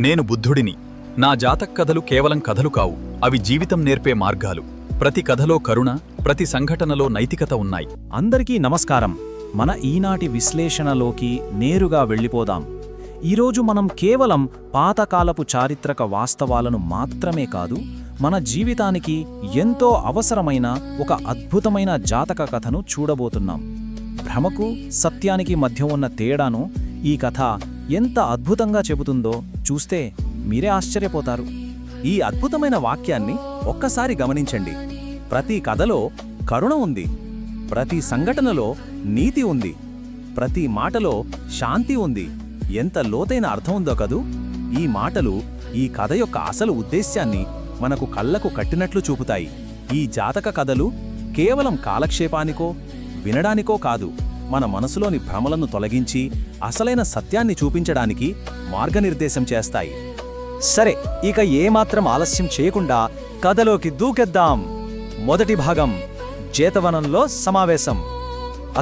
నేను బుద్ధుడిని. నా జాతక్కథలు కేవలం కథలు కావు, అవి జీవితం నేర్పే మార్గాలు. ప్రతి కథలో కరుణ, ప్రతి సంఘటనలో నైతికత ఉన్నాయి. అందరికీ నమస్కారం. మన ఈనాటి విశ్లేషణలోకి నేరుగా వెళ్ళిపోదాం. ఈరోజు మనం కేవలం పాతకాలపు చారిత్రక వాస్తవాలను మాత్రమే కాదు, మన జీవితానికి ఎంతో అవసరమైన ఒక అద్భుతమైన జాతక కథను చూడబోతున్నాం. భ్రమకు సత్యానికి మధ్య ఉన్న తేడాను ఈ కథ ఎంత అద్భుతంగా చెబుతుందో చూస్తే మీరే ఆశ్చర్యపోతారు. ఈ అద్భుతమైన వాక్యాన్ని ఒక్కసారి గమనించండి. ప్రతి కథలో కరుణ ఉంది, ప్రతి సంఘటనలో నీతి ఉంది, ప్రతి మాటలో శాంతి ఉంది. ఎంత లోతైన అర్థం ఉందో కదూ! ఈ మాటలు ఈ కథ యొక్క అసలు ఉద్దేశ్యాన్ని మనకు కళ్ళకు కట్టినట్లు చూపుతాయి. ఈ జాతక కథలు కేవలం కాలక్షేపానికో వినడానికో కాదు, మన మనసులోని భ్రమలను తొలగించి అసలైన సత్యాన్ని చూపించడానికి మార్గనిర్దేశం చేస్తాయి. సరే, ఇక ఏమాత్రం ఆలస్యం చేయకుండా కథలోకి దూకెద్దాం. మొదటి భాగం, జేతవనంలో సమావేశం.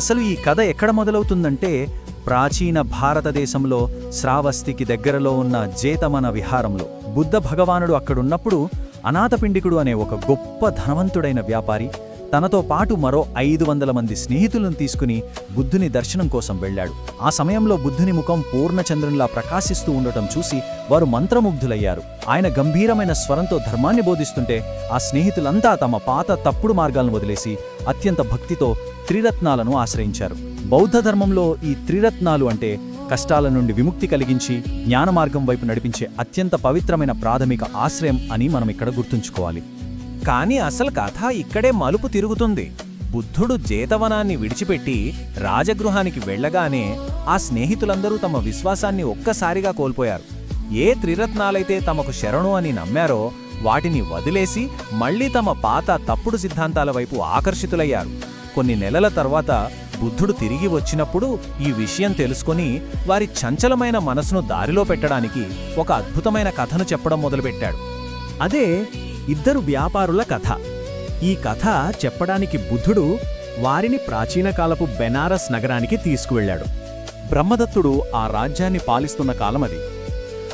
అసలు ఈ కథ ఎక్కడ మొదలవుతుందంటే, ప్రాచీన భారతదేశంలో శ్రావస్తికి దగ్గరలో ఉన్న జేతవన విహారంలో. బుద్ధ భగవానుడు అక్కడున్నప్పుడు అనాథపిండికుడు అనే ఒక గొప్ప ధనవంతుడైన వ్యాపారి తనతో పాటు మరో 500 మంది స్నేహితులను తీసుకుని బుద్ధుని దర్శనం కోసం వెళ్లాడు. ఆ సమయంలో బుద్ధుని ముఖం పూర్ణచంద్రునిలా ప్రకాశిస్తూ ఉండటం చూసి వారు మంత్రముగ్ధులయ్యారు. ఆయన గంభీరమైన స్వరంతో ధర్మాన్ని బోధిస్తుంటే ఆ స్నేహితులంతా తమ పాత తప్పుడు మార్గాలను వదిలేసి అత్యంత భక్తితో త్రిరత్నాలను ఆశ్రయించారు. బౌద్ధ ధర్మంలో ఈ త్రిరత్నాలు అంటే కష్టాల నుండి విముక్తి కలిగించి జ్ఞానమార్గం వైపు నడిపించే అత్యంత పవిత్రమైన ప్రాథమిక ఆశ్రయం అని మనం ఇక్కడ గుర్తుంచుకోవాలి. కానీ అసలు కథ ఇక్కడే మలుపు తిరుగుతుంది. బుద్ధుడు జేతవనాన్ని విడిచిపెట్టి రాజగృహానికి వెళ్లగానే ఆ స్నేహితులందరూ తమ విశ్వాసాన్ని ఒక్కసారిగా కోల్పోయారు. ఏ త్రిరత్నాలైతే తమకు శరణు అని నమ్మారో వాటిని వదిలేసి మళ్లీ తమ పాత తప్పుడు సిద్ధాంతాల వైపు ఆకర్షితులయ్యారు. కొన్ని నెలల తర్వాత బుద్ధుడు తిరిగి వచ్చినప్పుడు ఈ విషయం తెలుసుకొని వారి చంచలమైన మనసును దారిలో పెట్టడానికి ఒక అద్భుతమైన కథను చెప్పడం మొదలుపెట్టాడు. అదే ఇద్దరు వ్యాపారుల కథ. ఈ కథ చెప్పడానికి బుద్ధుడు వారిని ప్రాచీన కాలపు బెనారస్ నగరానికి తీసుకువెళ్లాడు. బ్రహ్మదత్తుడు ఆ రాజ్యాన్ని పాలిస్తున్న కాలమది.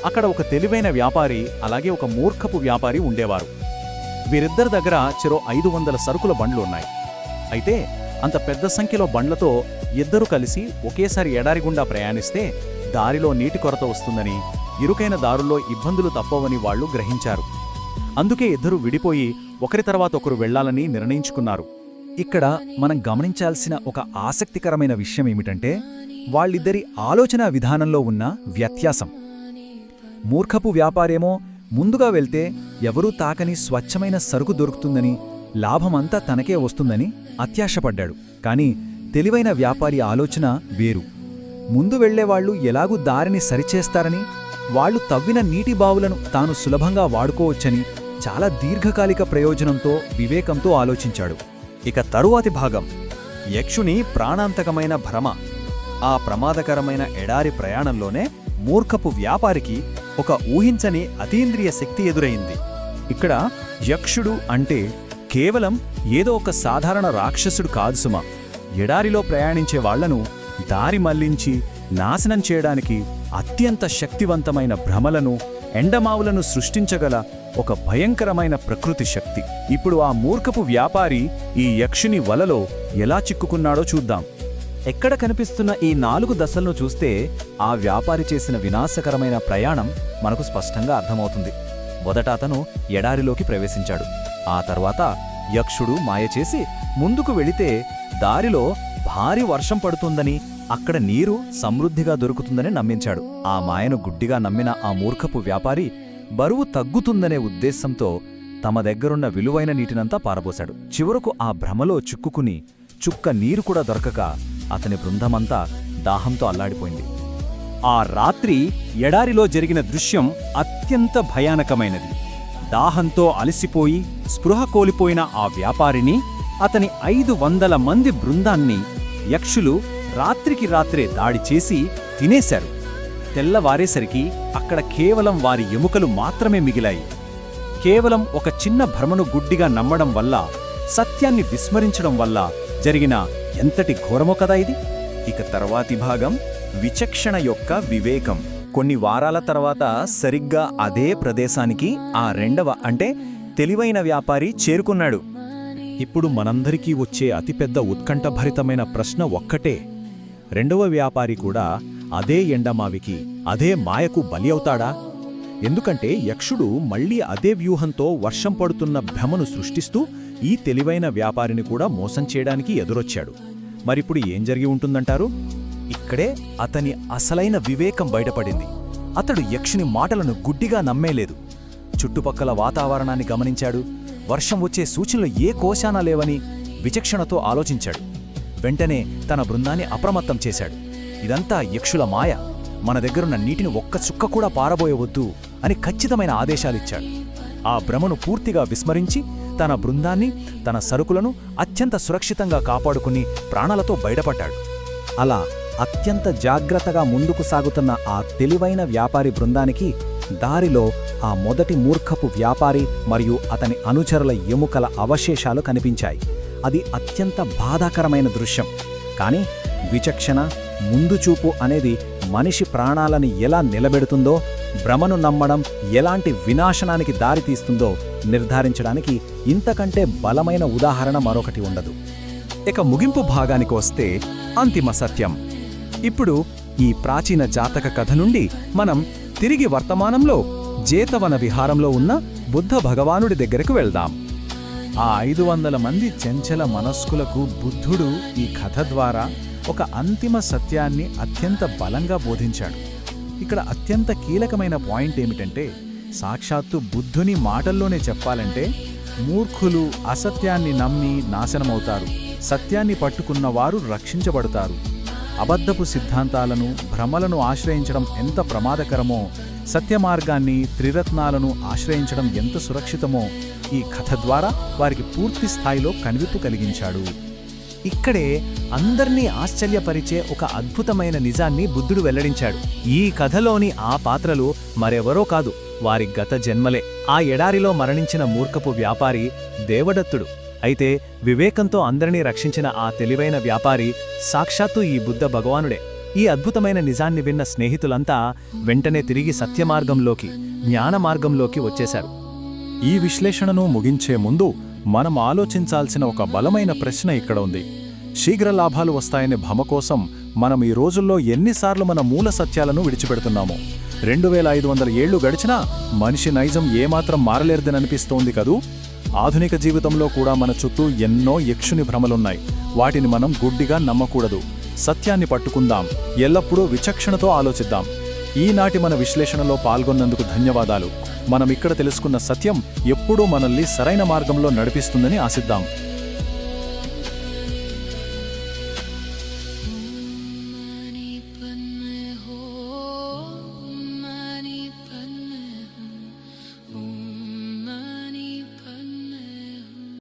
అక్కడ ఒక తెలివైన వ్యాపారి, అలాగే ఒక మూర్ఖపు వ్యాపారి ఉండేవారు. వీరిద్దరి దగ్గర చెరో 500 సరుకుల బండ్లు ఉన్నాయి. అయితే అంత పెద్ద సంఖ్యలో బండ్లతో ఇద్దరు కలిసి ఒకేసారి ఎడారి గుండా ప్రయాణిస్తే దారిలో నీటి కొరత వస్తుందని, ఇరుకైన దారుల్లో ఇబ్బందులు తప్పవని వాళ్లు గ్రహించారు. అందుకే ఇద్దరు విడిపోయి ఒకరి తర్వాత ఒకరు వెళ్లాలని నిర్ణయించుకున్నారు. ఇక్కడ మనం గమనించాల్సిన ఒక ఆసక్తికరమైన విషయం ఏమిటంటే, వాళ్ళిద్దరి ఆలోచనా విధానంలో ఉన్న వ్యత్యాసం. మూర్ఖపు వ్యాపారేమో ముందుగా వెళ్తే ఎవరూ తాకని స్వచ్ఛమైన సరుకు దొరుకుతుందని, లాభమంతా తనకే వస్తుందని అత్యాశపడ్డాడు. కాని తెలివైన వ్యాపారి ఆలోచన వేరు. ముందు వెళ్లేవాళ్లు ఎలాగూ దారిని సరిచేస్తారని, వాళ్లు తవ్విన నీటి బావులను తాను సులభంగా వాడుకోవచ్చని చాలా దీర్ఘకాలిక ప్రయోజనంతో, వివేకంతో ఆలోచించాడు. ఇక తరువాతి భాగం, యక్షుని ప్రాణాంతకమైన భ్రమ. ఆ ప్రమాదకరమైన ఎడారి ప్రయాణంలోనే మూర్ఖపు వ్యాపారికి ఒక ఊహించని అతీంద్రియ శక్తి ఎదురైంది. ఇక్కడ యక్షుడు అంటే కేవలం ఏదో ఒక సాధారణ రాక్షసుడు కాదు సుమా. ఎడారిలో ప్రయాణించే వాళ్లను దారి మళ్లించి నాశనం చేయడానికి అత్యంత శక్తివంతమైన భ్రమలను, ఎండమావులను సృష్టించగల ఒక భయంకరమైన ప్రకృతి శక్తి. ఇప్పుడు ఆ మూర్ఖపు వ్యాపారి ఈ యక్షుని వలలో ఎలా చిక్కుకున్నాడో చూద్దాం. ఎక్కడ కనిపిస్తున్న ఈ 4 దశలను చూస్తే ఆ వ్యాపారి చేసిన వినాశకరమైన ప్రయాణం మనకు స్పష్టంగా అర్థమవుతుంది. మొదట అతను ఎడారిలోకి ప్రవేశించాడు. ఆ తర్వాత యక్షుడు మాయచేసి ముందుకు వెళితే దారిలో భారీ వర్షం పడుతుందని, అక్కడ నీరు సమృద్ధిగా దొరుకుతుందని నమ్మించాడు. ఆ మాయను గుడ్డిగా నమ్మిన ఆ మూర్ఖపు వ్యాపారి బరువు తగ్గుతుందనే ఉద్దేశంతో తమ దగ్గరున్న విలువైన నీటినంతా పారబోశాడు. చివరకు ఆ భ్రమలో చిక్కుకుని చుక్క నీరు కూడా దొరకక అతని బృందమంతా దాహంతో అల్లాడిపోయింది. ఆ రాత్రి ఎడారిలో జరిగిన దృశ్యం అత్యంత భయానకమైనది. దాహంతో అలసిపోయి స్పృహ కోల్పోయిన ఆ వ్యాపారిని, అతని 500 మంది బృందాన్ని యక్షులు రాత్రికి రాత్రే దాడి చేసి తినేశారు. తెల్లవారేసరికి అక్కడ కేవలం వారి ఎముకలు మాత్రమే మిగిలాయి. కేవలం ఒక చిన్న భ్రమను గుడ్డిగా నమ్మడం వల్ల, సత్యాన్ని విస్మరించడం వల్ల జరిగిన ఎంతటి ఘోరమో కదా ఇది. ఇక తర్వాతి భాగం, విచక్షణ యొక్క వివేకం. కొన్ని వారాల తర్వాత సరిగ్గా అదే ప్రదేశానికి ఆ రెండవ అంటే తెలివైన వ్యాపారి చేరుకున్నాడు. ఇప్పుడు మనందరికీ వచ్చే అతిపెద్ద ఉత్కంఠభరితమైన ప్రశ్న ఒక్కటే, రెండవ వ్యాపారి కూడా అదే ఎండమావికి, అదే మాయకు బలి అవుతాడా? ఎందుకంటే యక్షుడు మళ్లీ అదే వ్యూహంతో వర్షం పడుతున్న భ్రమను సృష్టిస్తూ ఈ తెలివైన వ్యాపారిని కూడా మోసం చేయడానికి ఎదురొచ్చాడు. మరిప్పుడు ఏం జరిగి ఉంటుందంటారు? ఇక్కడే అతని అసలైన వివేకం బయటపడింది. అతడు యక్షుని మాటలను గుడ్డిగా నమ్మేలేదు. చుట్టుపక్కల వాతావరణాన్ని గమనించాడు. వర్షం వచ్చే సూచనలు ఏ కోశానా లేవని విచక్షణతో ఆలోచించాడు. వెంటనే తన బృందాన్ని అప్రమత్తం చేశాడు. ఇదంతా యక్షుల మాయ, మన దగ్గరున్న నీటిని ఒక్క చుక్క కూడా పారబోయవద్దు అని ఖచ్చితమైన ఆదేశాలిచ్చాడు. ఆ భ్రమను పూర్తిగా విస్మరించి తన బృందాన్ని, తన సరుకులను అత్యంత సురక్షితంగా కాపాడుకుని ప్రాణాలతో బయటపడ్డాడు. అలా అత్యంత జాగ్రత్తగా ముందుకు సాగుతున్న ఆ తెలివైన వ్యాపారి బృందానికి దారిలో ఆ మొదటి మూర్ఖపు వ్యాపారి మరియు అతని అనుచరుల ఎముకల అవశేషాలు కనిపించాయి. అది అత్యంత బాధాకరమైన దృశ్యం. కానీ విచక్షణ, ముందుచూపు అనేది మనిషి ప్రాణాలను ఎలా నిలబెడుతుందో, భ్రమను నమ్మడం ఎలాంటి వినాశనానికి దారితీస్తుందో నిర్ధారించడానికి ఇంతకంటే బలమైన ఉదాహరణ మరొకటి ఉండదు. ఇక ముగింపు భాగానికి వస్తే అంతిమ సత్యం. ఇప్పుడు ఈ ప్రాచీన జాతక కథ నుండి మనం తిరిగి వర్తమానంలో జేతవన విహారంలో ఉన్న బుద్ధ భగవానుడి దగ్గరకు వెళ్దాం. ఆ 500 మంది చంచల మనస్కులకు బుద్ధుడు ఈ కథ ద్వారా ఒక అంతిమ సత్యాన్ని అత్యంత బలంగా బోధించాడు. ఇక్కడ అత్యంత కీలకమైన పాయింట్ ఏమిటంటే, సాక్షాత్తు బుద్ధుని మాటల్లోనే చెప్పాలంటే, మూర్ఖులు అసత్యాన్ని నమ్మి నాశనమవుతారు, సత్యాన్ని పట్టుకున్నవారు రక్షించబడతారు. అబద్ధపు సిద్ధాంతాలను, భ్రమలను ఆశ్రయించడం ఎంత ప్రమాదకరమో, సత్యమార్గాన్ని, త్రిరత్నాలను ఆశ్రయించడం ఎంత సురక్షితమో ఈ కథ ద్వారా వారికి పూర్తి స్థాయిలో కనువిప్పు కలిగించాడు. ఇక్కడే అందర్నీ ఆశ్చర్యపరిచే ఒక అద్భుతమైన నిజాన్ని బుద్ధుడు వెల్లడించాడు. ఈ కథలోని ఆ పాత్రలు మరెవరో కాదు, వారి గత జన్మలే. ఆ ఎడారిలో మరణించిన మూర్ఖపు వ్యాపారి దేవదత్తుడు. అయితే వివేకంతో అందరినీ రక్షించిన ఆ తెలివైన వ్యాపారి సాక్షాత్తు ఈ బుద్ధ భగవానుడే. ఈ అద్భుతమైన నిజాన్ని విన్న స్నేహితులంతా వెంటనే తిరిగి సత్యమార్గంలోకి, జ్ఞానమార్గంలోకి వచ్చేశారు. ఈ విశ్లేషణను ముగించే ముందు మనం ఆలోచించాల్సిన ఒక బలమైన ప్రశ్న ఇక్కడ ఉంది. శీఘ్ర లాభాలు వస్తాయనే భ్రమ కోసం మనం ఈ రోజుల్లో ఎన్నిసార్లు మన మూల సత్యాలను విడిచిపెడుతున్నాము? 2500 ఏళ్లు గడిచినా మనిషి నైజం ఏమాత్రం మారలేర్దననిపిస్తోంది కదూ. ఆధునిక జీవితంలో కూడా మన చుట్టూ ఎన్నో యక్షుని భ్రమలున్నాయి. వాటిని మనం గుడ్డిగా నమ్మకూడదు. సత్యాన్ని పట్టుకుందాం, ఎల్లప్పుడూ విచక్షణతో ఆలోచిద్దాం. ఈనాటి మన విశ్లేషణలో పాల్గొన్నందుకు ధన్యవాదాలు. మనం ఇక్కడ తెలుసుకున్న సత్యం ఎప్పుడూ మనల్ని సరైన మార్గంలో నడిపిస్తుందని ఆశిద్దాం.